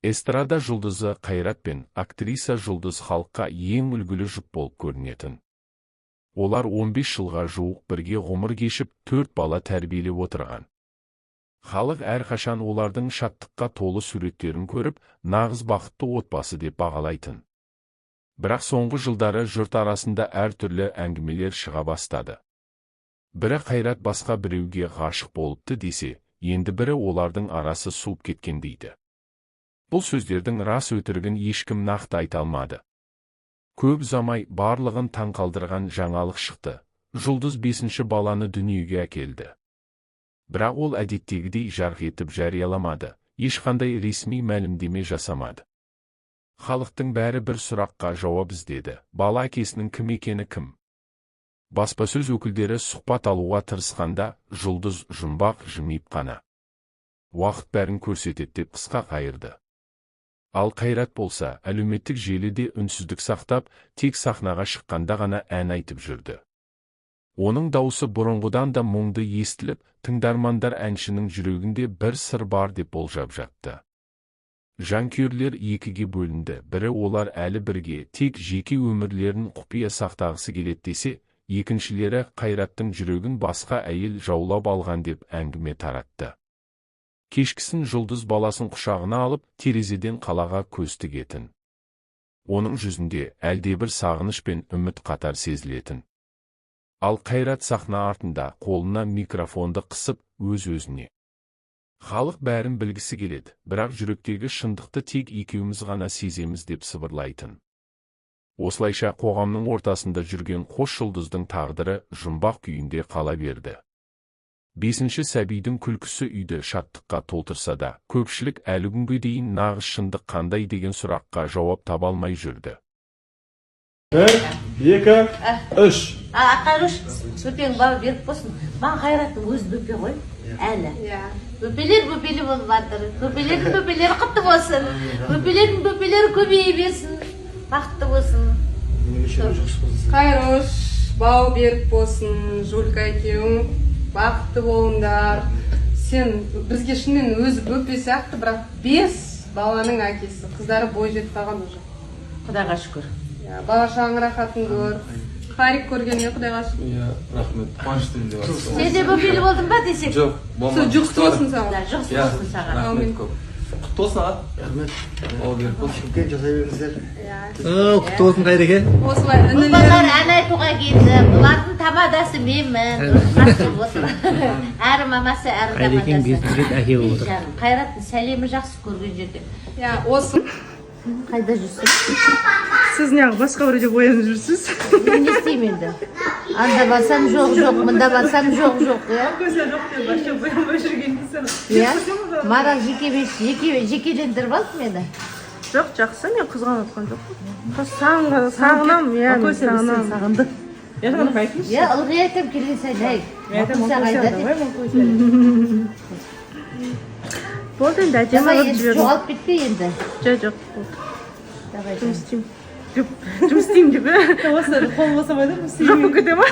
Эстрада жұлдызы Қайрат пен актриса Жұлдыз халыққа ең үлгілі жұп болып көрінетін. Олар 15 жылға жуық бірге ғұмыр кешіп, 4 бала тәрбиелеп отырған. Халық әрқашан олардың шаттыққа толы суреттерін көріп, нағыз бақытты отбасы деп бағалайтын. Бірақ соңғы жылдары жұрт арасында әртүрлі әңгімелер шыға бастады. Бірі Қайрат басқа біреуге ғашық болыпты десе, енді бірі олардың арасы суып кеткен дейді. Бұл сөздердің рас өтірігін ешкім нақты айта алмады. Көп ұзамай барлығын таңқалдырған жаңалық шықты. Жұлдыз 5-ші баланы дүниеге әкелді. Бірақ ол әдеттегідей жарқ етіп жарияламады, ешқандай ресми мәлімдеме жасамады. Халықтың бәрі бір сұраққа жауап іздеді: бала әкесінің кім екені кім? Баспасөз өкілдері сұхбат алуға тырысқанда, Жұлдыз жұмбақ жымиып қана уақыт бәрін көрсетеді деп қысқа қайырды. Ал Қайрат болса, әлеуметтік желіде үнсіздік сақтап, тек сахнаға шыққанда ғана ән айтып жүрді. Оның дауысы бұрынғыдан да мұңды естіліп, тыңдармандар әншінің жүрегінде бір сыр бар деп болжап жатты. Жанкүйерлер екіге бөлінді. Бірі олар әлі бірге, тек жеке өмірлерін құпия сақтағысы келеді десе, екіншілері Қайраттың жүрегін басқа әйел жаулап алған деп әңгіме таратты. Кешкісін Жұлдыз баласын құшағына алып, терезеден қалаға көз тігетін. Оның жүзінде әлдебір сағыныш пен үміт қатар сезілетін. Ал Қайрат сахна артында қолына микрофонды қысып, өз-өзіне: халық бәрін білгісі келеді, бірақ жүректегі шындықты тек екеуміз ғана сеземіз деп сыбырлайтын. Осылайша қоғамның ортасында жүрген қос жұлдыздың тағдыры жұмбақ күйінде қала берді. 5-ші сәбидің күлкісі үйді шаттыққа толтырса да, көпшілік әлі күнге дейін нағыз шындық қандай деген сұраққа жауап таба алмай жүрді. 1, 2, 3. Ақарыш, бөпең бала беріп болсын. Маған Қайраттың өзі бөпе ғой, әлі. Бөпелер болып жатыр. Бөпелері құтты болсын. Бөпелері көбейе берсін. Бақытты болсын. Қайрыш, бау беріп болсын. Жулька екеуің бақытты болыңдар. Сен бізге шынымен өзі бөпе сияқты, бірақ 5 баланың әкесі. Қыздары бой жетіп қалған уже. Құдайға шүкір. Бала шағың рахатын көр. Харик көргеніне Құдайға шүкір. Рахмет, қуаныштымын деп жатсыз. Сен де бөпелі болдың ба десек? Жоқ, болмады. Жұғысты болсын саған. Жұғысты болсын саған. Рахмет көп. Құтты болсын аға. Рахмет. Ол беріп болсын. Үлкен жасай беріңіздер. Құтты болсын Қайреке. Осылай Бұл балалар ән айтуға келді. Бұлардың тамадасы менмін. Жақсы болсын. Әрі мамасы, әрі Қайрекең тамадасы. 5 рет әке болып отыр. Қайраттың сәлемі жақсы көрген жерде. Осы. Қайда жүрсің? Сіз неғып басқа біреуде боянып жүрсіз? Не істеймін енді? Анда барсам жоқ, мұнда барсам жоқ, иә? Көзі жоқ деп, басқа боянбай жүргенсің. Иә? Марал жекелендіріп алды мені. Жоқ, жақсы, мен қызғанып отқан жоқпын. Сағынам, иә, мен сағынам. Сағынды. Иә, ылғи айтам келген сайын, әй. Болды енді, әдемі Давай, алып жібердім. жоғалып кетпе енді. Жоқ, болды. Давай, Жұмыс істеймін. Жұмыс істеймін деп. Осы қол босамайды, жұмыс істеймін. Жоқ, көте ма?